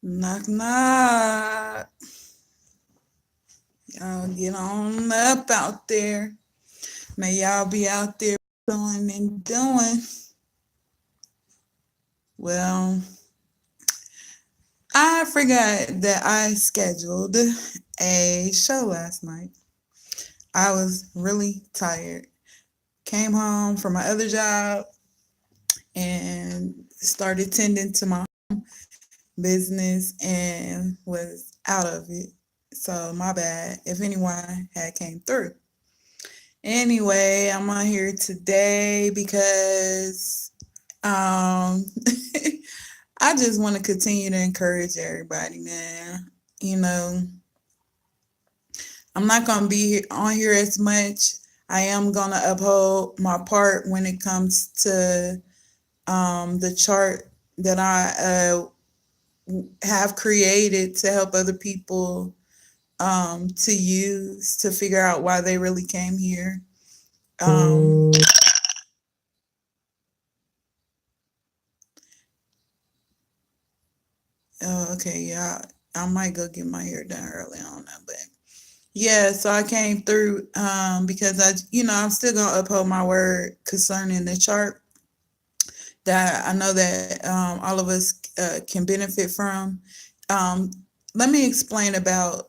Knock, knock. Y'all get on up out there. May y'all be out there doing and doing. Well, I forgot that I scheduled a show last night. I was really tired. Came home from my other job and started tending to my business and was out of it. So my bad if anyone had came through. Anyway, I'm on here today because um I just want to continue to encourage everybody, man. You know, I'm not going to be on here as much. I am going to uphold my part when it comes to the chart that I have created to help other people to use to figure out why they really came here. Um, oh, okay, yeah, I might go get my hair done early. I don't know, but yeah, so I came through because I'm still gonna uphold my word concerning the chart that I know that all of us can benefit from. Um, Let me explain about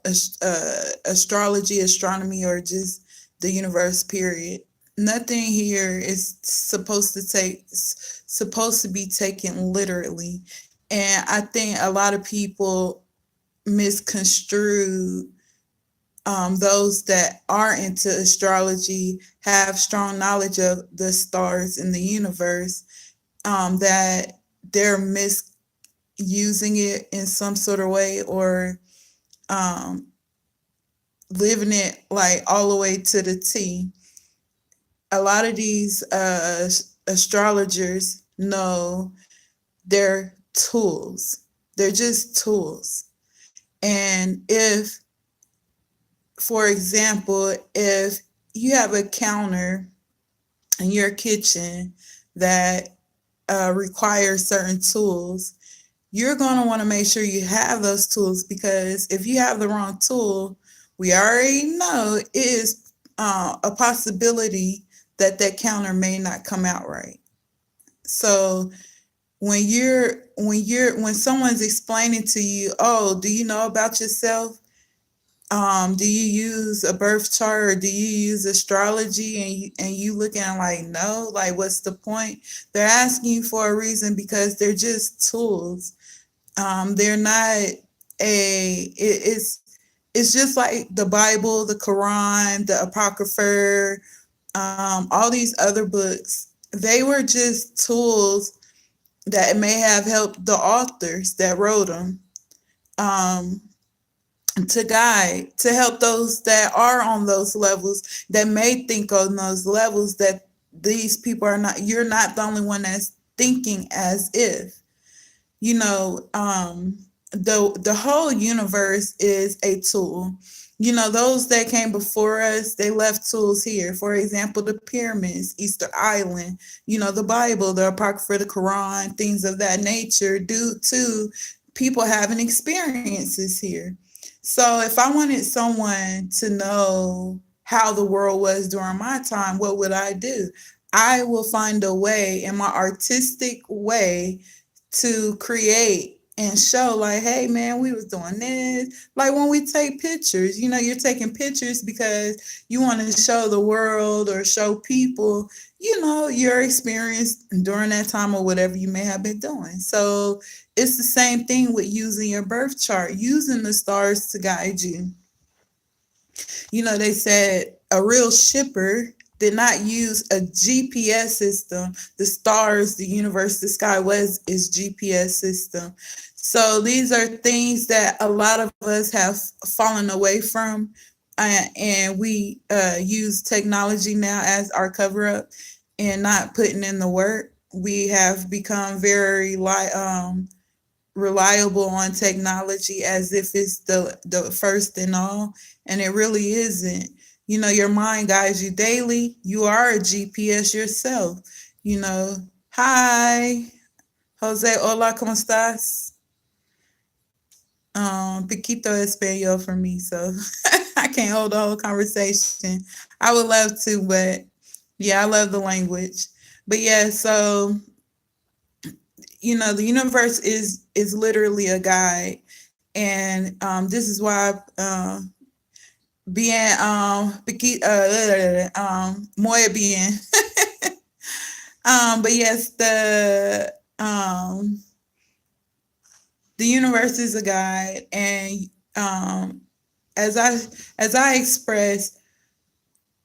astrology, astronomy, or just the universe. Period. Nothing here is supposed to be taken literally, and I think a lot of people misconstrue those that are into astrology have strong knowledge of the stars in the universe, that they're misusing it in some sort of way, or um, living it like all the way to the T. A lot of these astrologers know they're tools. They're just tools. And if, for example, if you have a counter in your kitchen that requires certain tools, you're going to want to make sure you have those tools, because if you have the wrong tool, we already know it is a possibility that that counter may not come out right. So when someone's explaining to you, oh, do you know about yourself? Do you use a birth chart, or do you use astrology? And you looking like, no, like, what's the point? They're asking you for a reason, because they're just tools. They're not it's just like the Bible, the Quran, the Apocrypha, all these other books. They were just tools that may have helped the authors that wrote them, um, to guide, to help those that are on those levels, that may think on those levels, that these people are not, you're not the only one that's thinking as if, you know, the whole universe is a tool. You know, those that came before us, they left tools here. For example, the pyramids, Easter Island, the Bible, the Apocrypha, the Quran, things of that nature, due to people having experiences here. So if I wanted someone to know how the world was during my time, what would I do? I will find a way, in my artistic way, to create and show, like, hey man, we was doing this. Like when we take pictures, you're taking pictures because you want to show the world or show people, your experience during that time, or whatever you may have been doing. So it's the same thing with using your birth chart, using the stars to guide you. They said a real shipper did not use a GPS system. The stars, the universe, the sky was its GPS system. So these are things that a lot of us have fallen away from, and we use technology now as our cover up, and not putting in the work. We have become very reliable on technology as if it's the first and all, and it really isn't. Your mind guides you daily. You are a GPS yourself. you know Hi, Jose. Hola, ¿cómo estás? Piquito Espanol for me, so I can't hold the whole conversation. I would love to, but yeah, I love the language. But yeah, so the universe is literally a guide, and this is why bien muy bien. But yes, the universe is a guide, and um, as I expressed,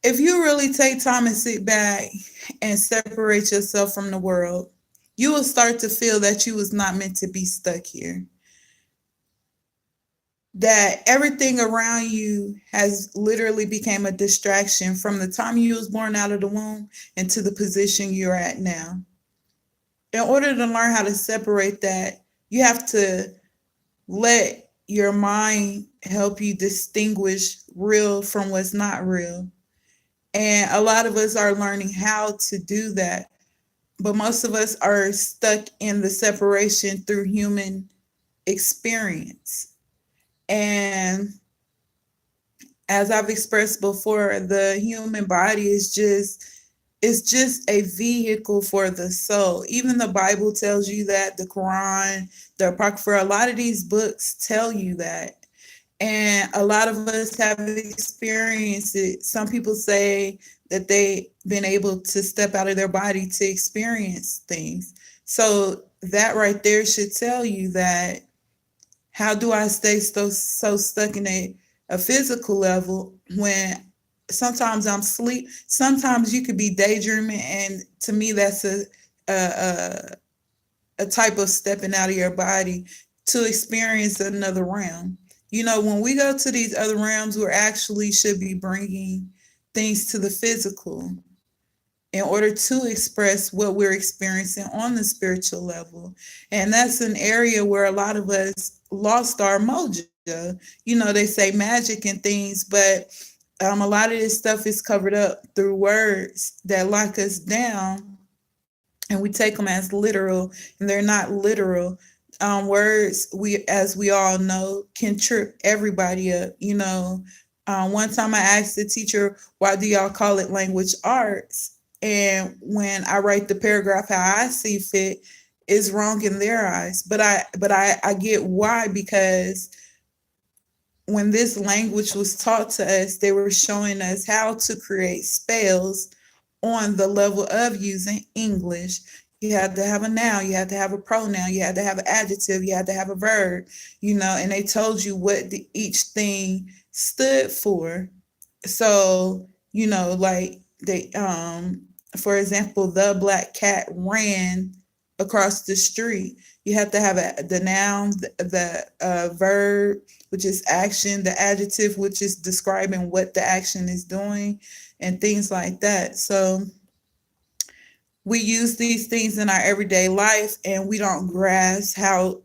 if you really take time and sit back and separate yourself from the world, you will start to feel that you was not meant to be stuck here. That everything around you has literally became a distraction from the time you was born out of the womb into the position you're at now. In order to learn how to separate that, you have to let your mind help you distinguish real from what's not real. And a lot of us are learning how to do that. But most of us are stuck in the separation through human experience. And as I've expressed before, the human body is just a vehicle for the soul. Even the Bible tells you that, the Quran, the Apocrypha, a lot of these books tell you that. And a lot of us have experienced it. Some people say that they've been able to step out of their body to experience things. So that right there should tell you that, how do I stay so stuck in a physical level when sometimes I'm asleep? Sometimes you could be daydreaming, and to me, that's a, a type of stepping out of your body to experience another realm. When we go to these other realms, we actually should be bringing things to the physical in order to express what we're experiencing on the spiritual level. And that's an area where a lot of us lost our mojo. They say magic and things, but a lot of this stuff is covered up through words that lock us down, and we take them as literal, and they're not literal. Words, as we all know, can trip everybody up. One time I asked the teacher, "Why do y'all call it language arts?" And when I write the paragraph how I see fit, is wrong in their eyes. But I get why, because when this language was taught to us, they were showing us how to create spells on the level of using English. You had to have a noun, you had to have a pronoun, you had to have an adjective, you had to have a verb, and they told you what each thing stood for. So, like for example, the black cat ran across the street. You have to have the noun, the verb, which is action, the adjective, which is describing what the action is doing, and things like that. So we use these things in our everyday life, and we don't grasp the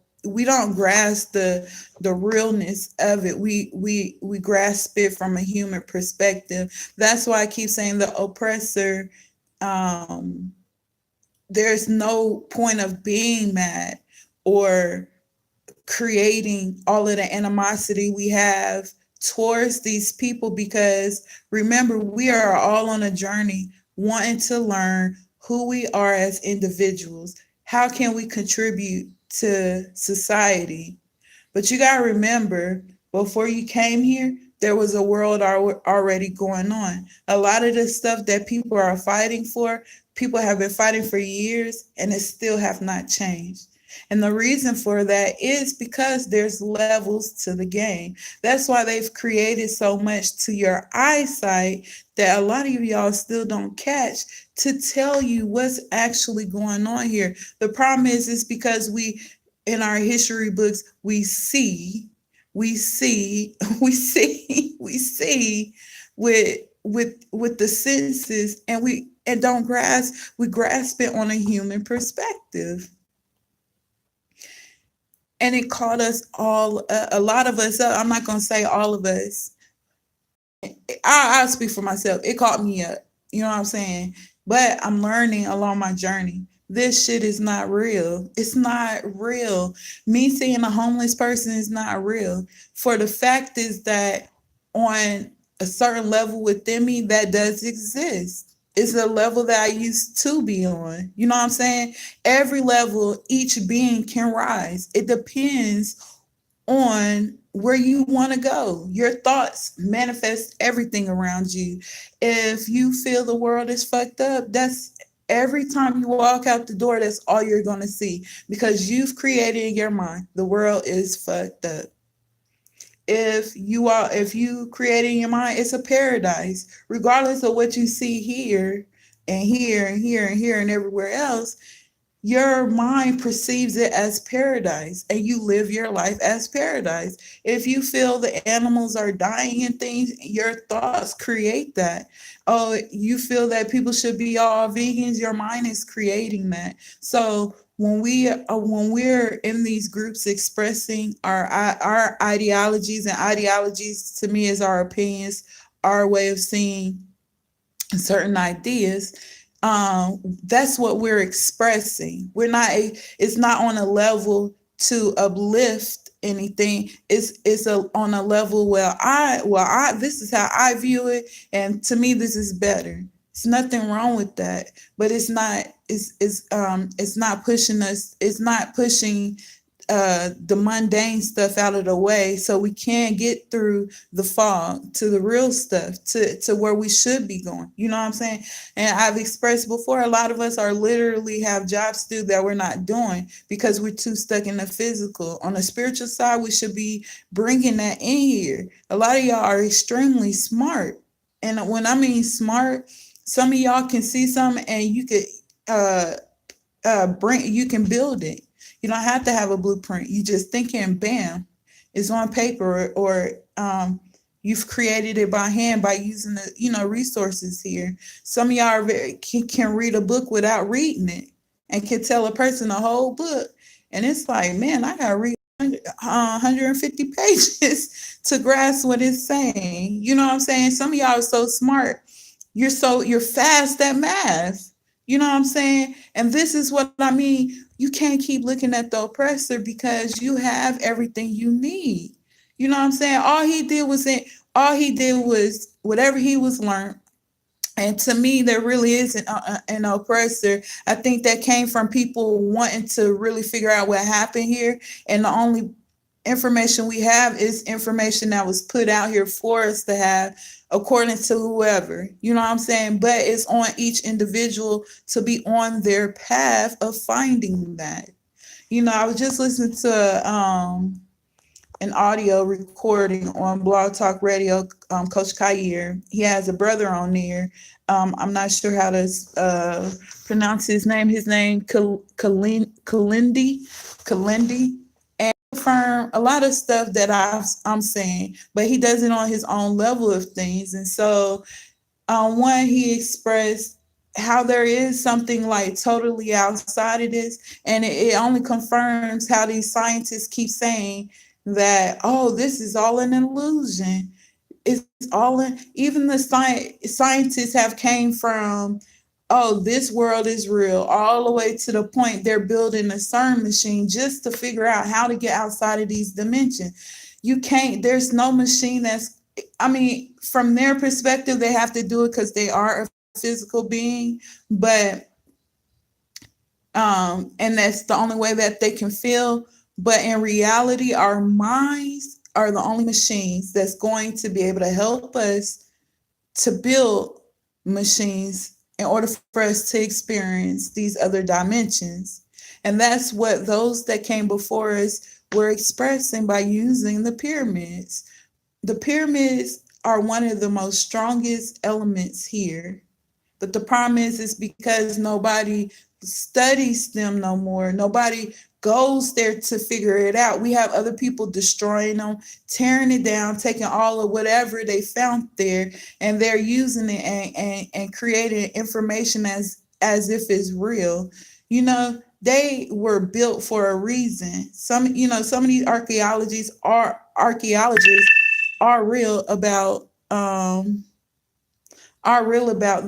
realness of it. We grasp it from a human perspective. That's why I keep saying the oppressor. There's no point of being mad or creating all of the animosity we have towards these people, because remember, we are all on a journey wanting to learn who we are as individuals. How can we contribute to society? But you got to remember, before you came here, there was a world already going on. A lot of the stuff that people are fighting for, people have been fighting for years, and it still have not changed. And the reason for that is because there's levels to the game. That's why they've created so much to your eyesight that a lot of y'all still don't catch, to tell you what's actually going on here. The problem is because in our history books, we see we see with the senses, and don't grasp it on a human perspective. And it caught us all, a lot of us up. I'm not going to say all of us. I'll speak for myself. It caught me up. You know what I'm saying? But I'm learning along my journey. this shit is not real. It's not real. Me seeing a homeless person is not real. For the fact is that on a certain level within me, that does exist. It's a level that I used to be on. You know what I'm saying? Every level, each being can rise. It depends on where you want to go. Your thoughts manifest everything around you. If you feel the world is fucked up, that's every time you walk out the door, that's all you're going to see because you've created in your mind the world is fucked up. If you create in your mind, it's a paradise, regardless of what you see here and here and here and here and everywhere else. Your mind perceives it as paradise and you live your life as paradise. If you feel the animals are dying and things, your thoughts create that. Oh, you feel that people should be all vegans, your mind is creating that. So when we're in these groups expressing our ideologies, and ideologies to me is our opinions, our way of seeing certain ideas, that's what we're expressing. It's not on a level to uplift anything. On a level where I this is how I view it, and to me this is better. It's nothing wrong with that, but it's not pushing us. It's not pushing the mundane stuff out of the way so we can get through the fog to the real stuff, to where we should be going. You know what I'm saying? And I've expressed before, a lot of us are literally have jobs to do that we're not doing because we're too stuck in the physical. On the spiritual side, we should be bringing that in here. A lot of y'all are extremely smart. And when I mean smart, some of y'all can see something and you could you can build it. You don't have to have a blueprint. You just think and bam, it's on paper, or you've created it by hand by using the resources here. Some of y'all can read a book without reading it and can tell a person a whole book, and it's like, man, I gotta read 150 pages to grasp what it's saying. You know what I'm saying? Some of y'all are so smart. You're fast at math. You know what I'm saying? And this is what I mean. You can't keep looking at the oppressor because you have everything you need. You know what I'm saying? All he did was whatever he was learned. And to me, there really is an oppressor. I think that came from people wanting to really figure out what happened here. And the only information we have is information that was put out here for us to have according to whoever. You know what I'm saying? But it's on each individual to be on their path of finding that. I was just listening to an audio recording on Blog Talk Radio. Coach Khayr, he has a brother on there. I'm not sure how to pronounce his name. His name Kalindi, and confirm a lot of stuff that I'm saying, but he does it on his own level of things. And so, one, he expressed how there is something like totally outside of this, and it only confirms how these scientists keep saying that, oh, this is all an illusion. It's all in, even the scientists have came from, oh, this world is real, all the way to the point they're building a CERN machine just to figure out how to get outside of these dimensions. There's no machine from their perspective, they have to do it because they are a physical being, but and that's the only way that they can feel. But in reality, our minds are the only machines that's going to be able to help us to build machines in order for us to experience these other dimensions. And that's what those that came before us were expressing by using the pyramids. The pyramids are one of the most strongest elements here. But the problem is because nobody studies them no more. Nobody goes there to figure it out. We have other people destroying them, tearing it down, taking all of whatever they found there, and they're using it and creating information as if it's real. They were built for a reason. Some of these archaeologists are real about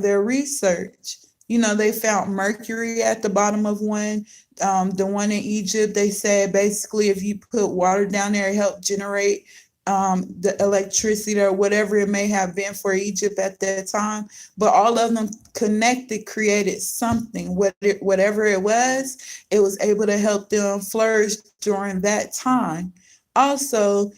their research. They found mercury at the bottom of one. The one in Egypt, they said basically if you put water down there, it helped generate the electricity or whatever it may have been for Egypt at that time. But all of them connected, created something. Whatever it was able to help them flourish during that time. Also,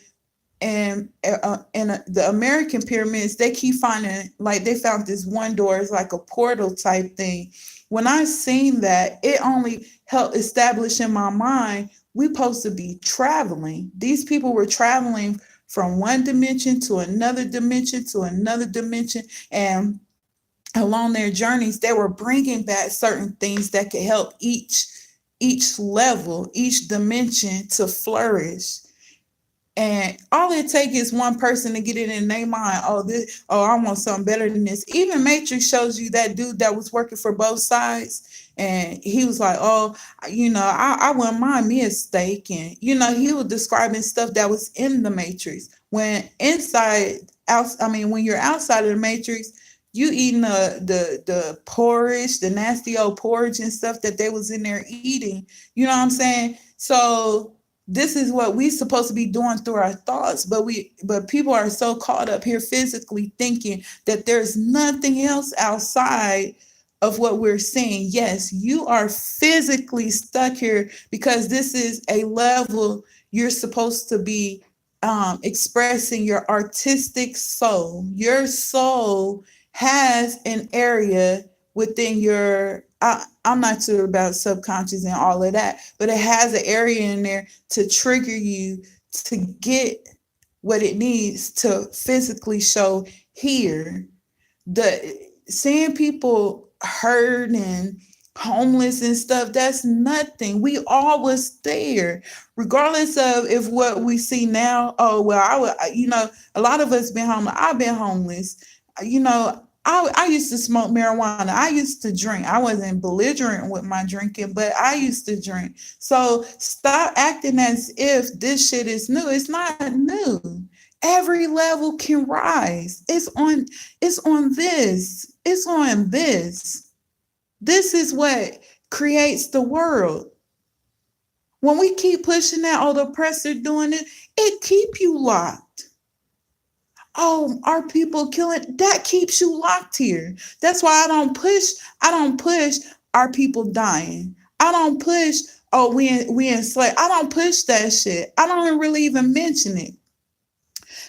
and the American pyramids, they keep finding, like they found this one door, it's like a portal type thing. When I seen that, it only helped establish in my mind we supposed to be traveling. These people were traveling from one dimension to another dimension to another dimension, and along their journeys, they were bringing back certain things that could help each level, each dimension to flourish. And all it takes is one person to get it in their mind. I want something better than this. Even Matrix shows you that dude that was working for both sides. And he was like, I wouldn't mind me a steak. And, he was describing stuff that was in the Matrix. When when you're outside of the Matrix, you eating the porridge, the nasty old porridge and stuff that they was in there eating. You know what I'm saying? So this is what we supposed to be doing through our thoughts, but people are so caught up here physically thinking that there's nothing else outside of what we're seeing. Yes, you are physically stuck here because this is a level you're supposed to be expressing your artistic soul. Your soul has an area within your I'm not sure about subconscious and all of that, but it has an area in there to trigger you to get what it needs to physically show here. The seeing people hurt and homeless and stuff, that's nothing. We all was there, regardless of if what we see now. Oh well, a lot of us been homeless. I've been homeless. I used to smoke marijuana. I used to drink. I wasn't belligerent with my drinking, but I used to drink. So stop acting as if this shit is new. It's not new. Every level can rise. It's on this. It's on this. This is what creates the world. When we keep pushing that, the oppressor doing it keep you locked. Oh, our people killing, that keeps you locked here. That's why I don't push our people dying. I don't push, we enslaved. I don't push that shit. I don't really even mention it.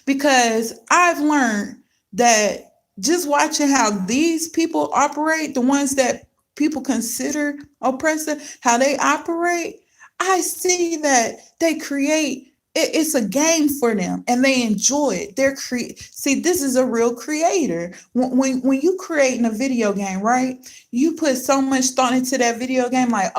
Because I've learned that just watching how these people operate, the ones that people consider oppressive, how they operate, I see that they create it's a game for them and they enjoy it. See, this is a real creator. When you creating a video game, right? You put so much thought into that video game, like,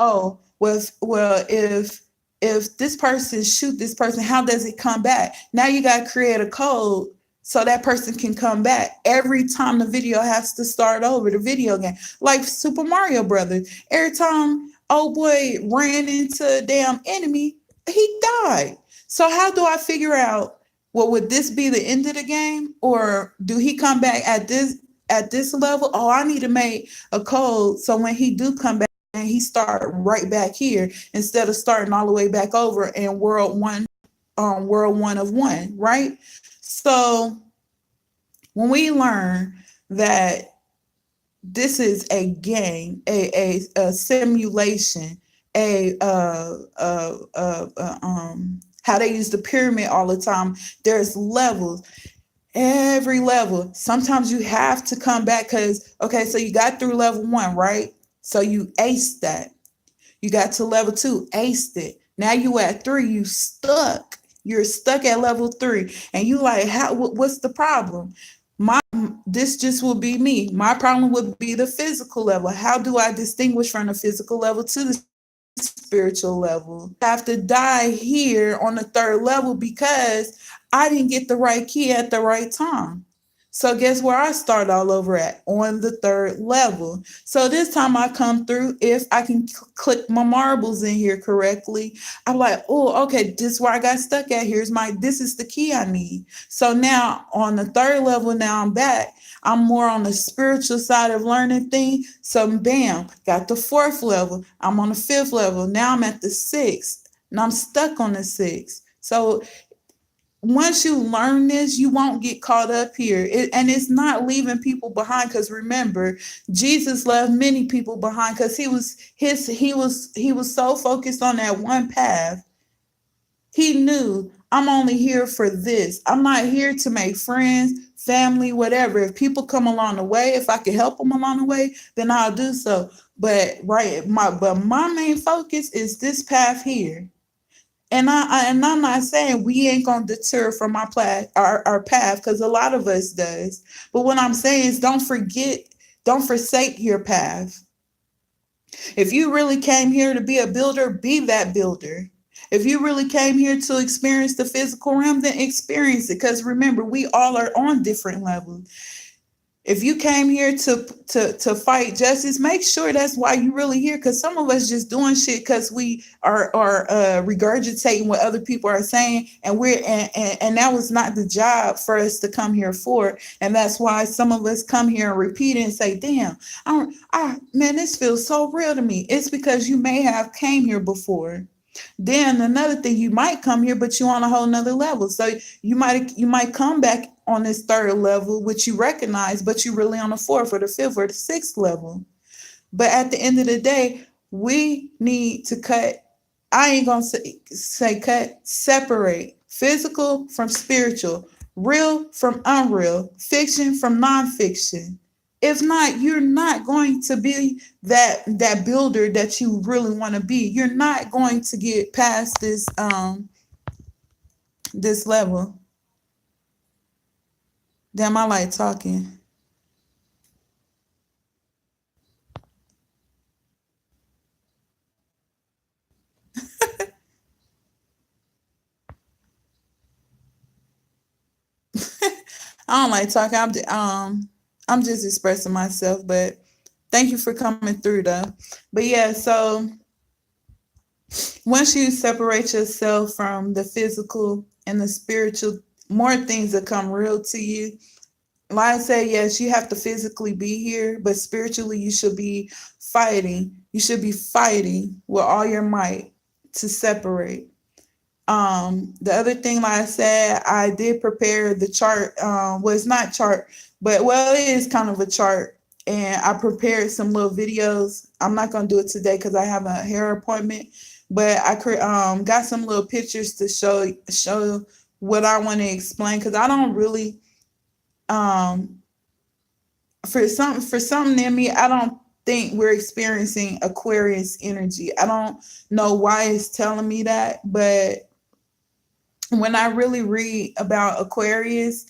if this person shoot this person, how does it come back? Now you got to create a code so that person can come back. Every time the video has to start over, the video game. Like Super Mario Brothers. Every time old boy ran into a damn enemy, he died. So how do I figure out, would this be the end of the game? Or do he come back at this level? Oh, I need to make a code so when he do come back, and he start right back here instead of starting all the way back over in world one of one, right? So when we learn that this is a game, a simulation, how they use the pyramid all the time, there's levels. Every level, sometimes you have to come back because, so you got through level 1, right? So you aced that. You got to level 2, aced it. Now you at 3, you stuck. You're stuck at level 3. And you like, what's the problem? This just will be me. My problem would be the physical level. How do I distinguish from the physical level to the spiritual level? I have to die here on the 3rd level because I didn't get the right key at the right time. So guess where I start all over at? On the third level. So this time I come through, if I can click my marbles in here correctly, I'm like, oh, okay, this is where I got stuck at. This is the key I need. So now on the third level, now I'm back. I'm more on the spiritual side of learning things. So bam, got the fourth level. I'm on the fifth level. Now I'm at the sixth. And I'm stuck on the sixth. So once you learn this, you won't get caught up here. And it's not leaving people behind, because remember, Jesus left many people behind because he was so focused on that one path. He knew, I'm only here for this. I'm not here to make friends, family, whatever. If people come along the way, if I can help them along the way, then I'll do so. But my main focus is this path here. And I'm not saying we ain't gonna deter from our path, because a lot of us does. But what I'm saying is, don't forsake your path. If you really came here to be a builder, be that builder. If you really came here to experience the physical realm, then experience it. Because remember, we all are on different levels. If you came here to fight justice, make sure that's why you really here. Because some of us just doing shit because we are regurgitating what other people are saying, and and that was not the job for us to come here for. And that's why some of us come here and repeat it and say, "Damn, man, this feels so real to me." It's because you may have came here before. Then another thing, you might come here, but you're on a whole nother level. So you might come back on this third level, which you recognize, but you're really on the fourth or the fifth or the sixth level. But at the end of the day, we need to cut. I ain't gonna say cut, separate physical from spiritual, real from unreal, fiction from nonfiction. If not, you're not going to be that builder that you really want to be. You're not going to get past this level. Damn, I like talking. I don't like talking. I'm just expressing myself, but thank you for coming through though. But yeah, so once you separate yourself from the physical and the spiritual, more things that come real to you. Like I say, yes, you have to physically be here, but spiritually you should be fighting. You should be fighting with all your might to separate. The other thing, like I said, I did prepare the chart. Well, it's not chart, but well, it is kind of a chart. And I prepared some little videos. I'm not gonna do it today because I have a hair appointment, but got some little pictures to show what I want to explain, because I don't really um for something in me, I don't think we're experiencing Aquarius energy. I don't know why it's telling me that, but when I really read about Aquarius,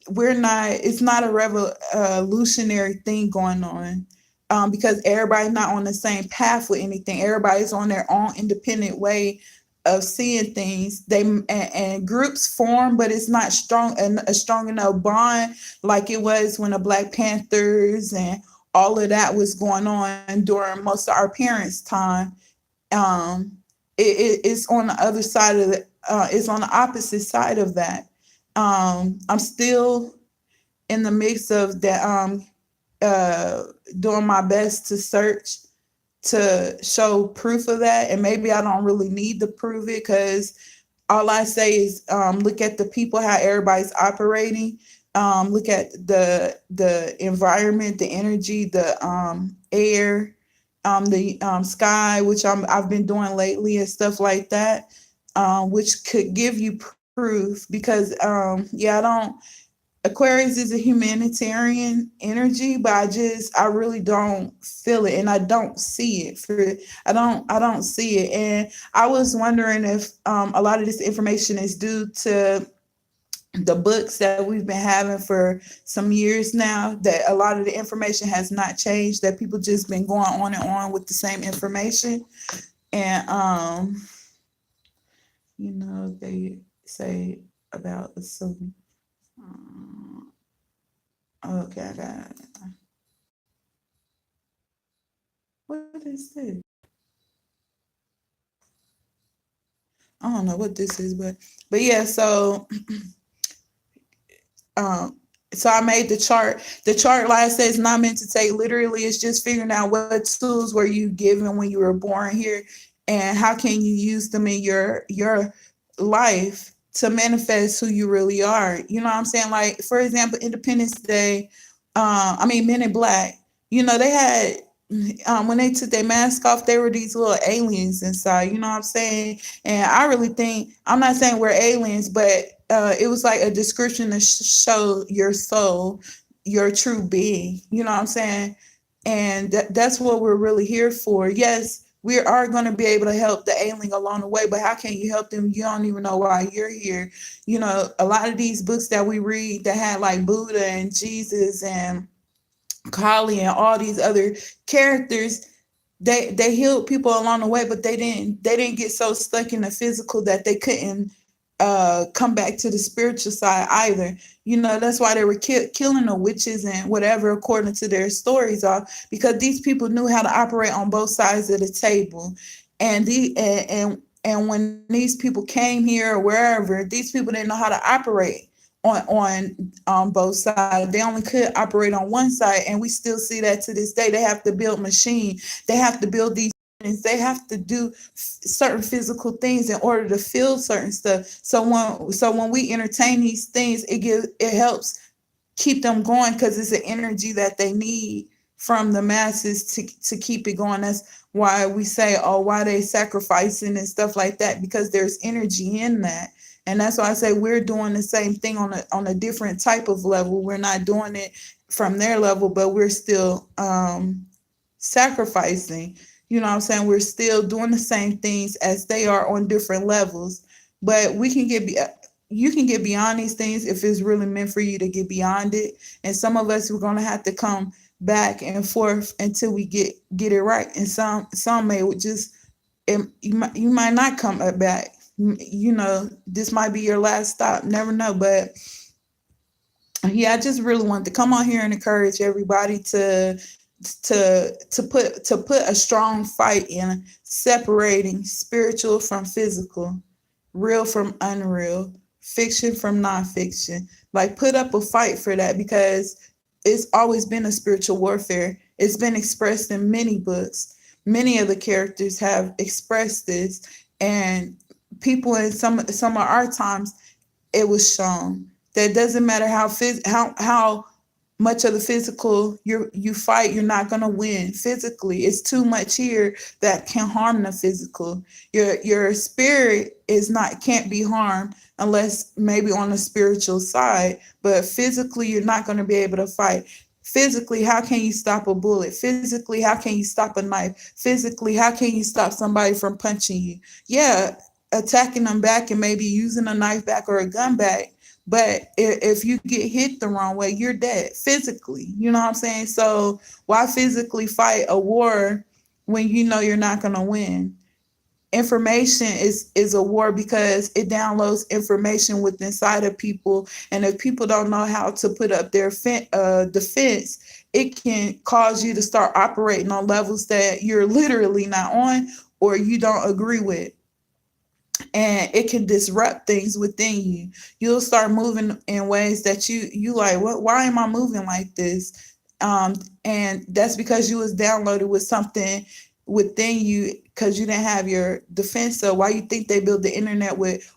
it's not a revolutionary thing going on, because everybody's not on the same path with anything. Everybody's on their own independent way of seeing things. And groups form, but it's not a strong enough bond like it was when the Black Panthers and all of that was going on during most of our parents' time. It's on the other side of it's on the opposite side of that. I'm still in the mix of that, uh, doing my best to search to show proof of that. And maybe I don't really need to prove it, because all I say is, look at the people, how everybody's operating. Look at the environment, the energy, the air, the sky, which I've been doing lately and stuff like that, which could give you proof. Because yeah, I don't. Aquarius is a humanitarian energy, but I really don't feel it, and I don't see it. I don't see it. And I was wondering if a lot of this information is due to the books that we've been having for some years now, that a lot of the information has not changed, that people just been going on and on with the same information. And they say about assuming. Okay, I got it. What is this? I don't know what this is, but yeah. Um, so I made the chart. The chart, like I said, is not meant to take literally. It's just figuring out what tools were you given when you were born here, and how can you use them in your life to manifest who you really are. You know what I'm saying? Like, for example, Independence Day. Men in Black. You know, they had when they took their mask off, they were these little aliens inside. You know what I'm saying? And I really think, I'm not saying we're aliens, but it was like a description to show your soul, your true being. You know what I'm saying? And that's what we're really here for. Yes, we are going to be able to help the alien along the way, but how can you help them? You don't even know why you're here. You know, a lot of these books that we read that had like Buddha and Jesus and Kali and all these other characters, they healed people along the way, but they didn't get so stuck in the physical that they couldn't come back to the spiritual side either. You know, that's why they were killing the witches and whatever according to their stories are, because these people knew how to operate on both sides of the table. And when these people came here or wherever, these people didn't know how to operate on both sides. They only could operate on one side, and we still see that to this day. They have to build machines. They have to build these things. They have to do certain physical things in order to feel certain stuff. So when we entertain these things, it helps keep them going because it's an energy that they need from the masses to keep it going. That's why we say, oh, why they sacrificing and stuff like that, because there's energy in that. And that's why I say we're doing the same thing on a different type of level. We're not doing it from their level, but we're still sacrificing. You know what I'm saying? We're still doing the same things as they are on different levels. But you can get beyond these things if it's really meant for you to get beyond it. And some of us, we're gonna have to come back and forth until we get it right. And some may just, you might not come back. You know, this might be your last stop. Never know. But yeah, I just really wanted to come on here and encourage everybody to put a strong fight in separating spiritual from physical, real from unreal, fiction from nonfiction. Like, put up a fight for that, because it's always been a spiritual warfare. It's been expressed in many books. Many of the characters have expressed this, and people in some of our times, it was shown that doesn't matter how much of the physical you fight, you're not going to win physically. It's too much here that can harm the physical. Your spirit can't be harmed unless maybe on the spiritual side, but physically you're not going to be able to fight. Physically, how can you stop a bullet? Physically, how can you stop a knife? Physically, how can you stop somebody from punching you? Yeah, attacking them back and maybe using a knife back or a gun back. But if you get hit the wrong way, you're dead physically. You know what I'm saying? So why physically fight a war when you know you're not going to win? Information is a war because it downloads information within inside of people, and if people don't know how to put up their defense, it can cause you to start operating on levels that you're literally not on or you don't agree with, and it can disrupt things within you. You'll start moving in ways that you like, what, why am I moving like this? And that's because you was downloaded with something within you, because you didn't have your defense. So why you think they built the internet with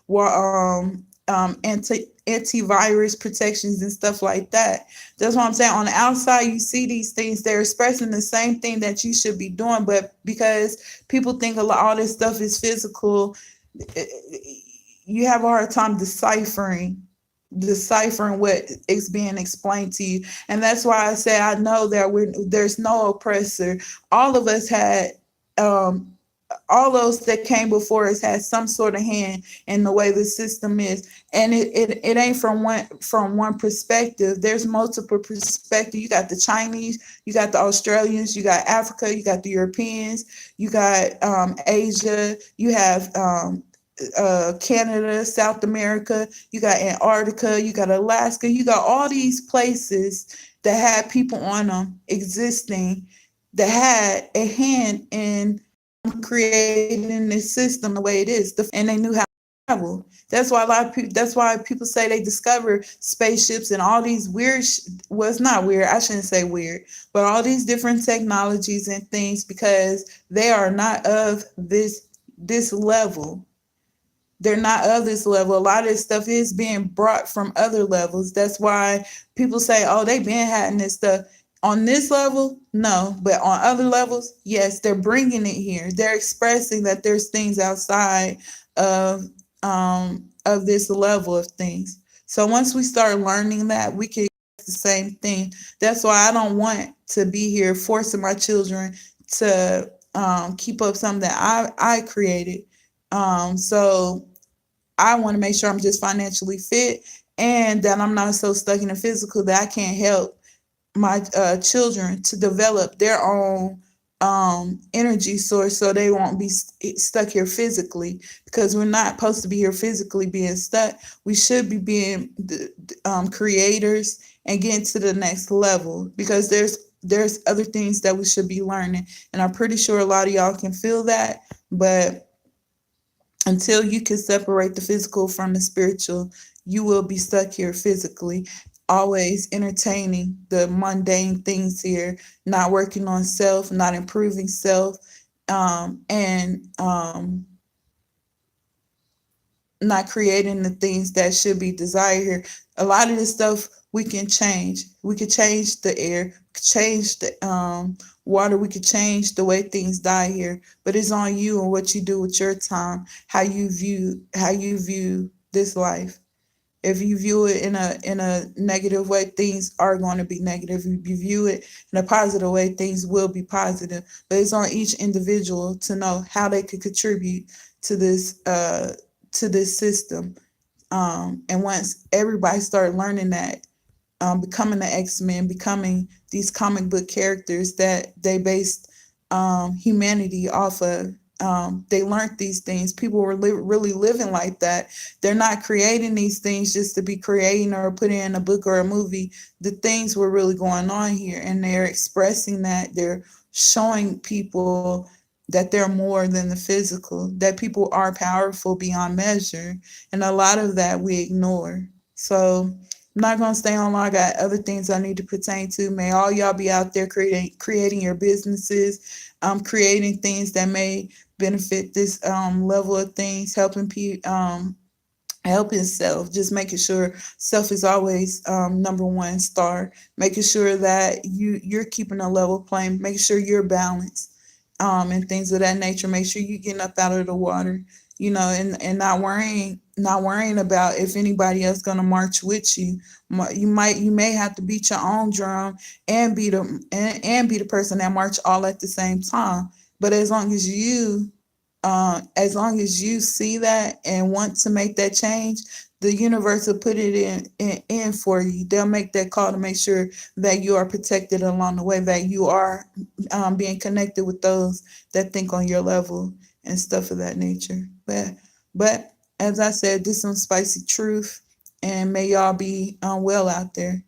antivirus protections and stuff like that? That's what I'm saying. On the outside, you see these things, they're expressing the same thing that you should be doing, but because people think all this stuff is physical, you have a hard time deciphering what is being explained to you. And that's why I say I know that there's no oppressor. All of us had all those that came before us had some sort of hand in the way the system is, and it ain't from one perspective. There's multiple perspectives. You got the Chinese, you got the Australians, you got Africa, you got the Europeans, you got Asia, you have Canada, South America, you got Antarctica, you got Alaska, you got all these places that had people on them existing that had a hand in creating this system the way it is, and they knew how to travel. That's why a lot of people. That's why people say they discover spaceships and all these weird. Well, it's not weird. I shouldn't say weird, but all these different technologies and things because they are not of this level. They're not of this level. A lot of this stuff is being brought from other levels. That's why people say, "Oh, they been having this stuff." On this level, no, but on other levels, yes, they're bringing it here. They're expressing that there's things outside of this level of things. So once we start learning that, we can the same thing. That's why I don't want to be here forcing my children to keep up something that I created. So I want to make sure I'm just financially fit and that I'm not so stuck in the physical that I can't help my children to develop their own energy source so they won't be stuck here physically because we're not supposed to be here physically being stuck. We should be being creators and getting to the next level because there's other things that we should be learning. And I'm pretty sure a lot of y'all can feel that, but until you can separate the physical from the spiritual, you will be stuck here physically, always entertaining the mundane things here, not working on self, not improving self, and not creating the things that should be desired here. A lot of this stuff we can change. We could change the air, change the water. We could change the way things die here. But it's on you and what you do with your time, how you view this life. If you view it in a negative way, things are going to be negative. If you view it in a positive way, things will be positive. But it's on each individual to know how they could contribute to this system. And once everybody started learning that, becoming the X-Men, becoming these comic book characters that they based humanity off of. They learned these things. People were really living like that. They're not creating these things just to be creating or putting in a book or a movie. The things were really going on here, and they're expressing that. They're showing people that they're more than the physical, that people are powerful beyond measure. And a lot of that we ignore. So I'm not going to stay on long. I got other things I need to pertain to. May all y'all be out there creating your businesses, creating things that may benefit this level of things, helping people, helping self, just making sure self is always number one star, making sure that you're keeping a level playing, making sure you're balanced, and things of that nature. Make sure you're getting up out of the water, and not worrying about if anybody else gonna march with you. You may have to beat your own drum and be the person that march all at the same time. But as long as you see that and want to make that change, the universe will put it in for you. They'll make that call to make sure that you are protected along the way, that you are being connected with those that think on your level and stuff of that nature. But as I said, this is some spicy truth, and may y'all be well out there.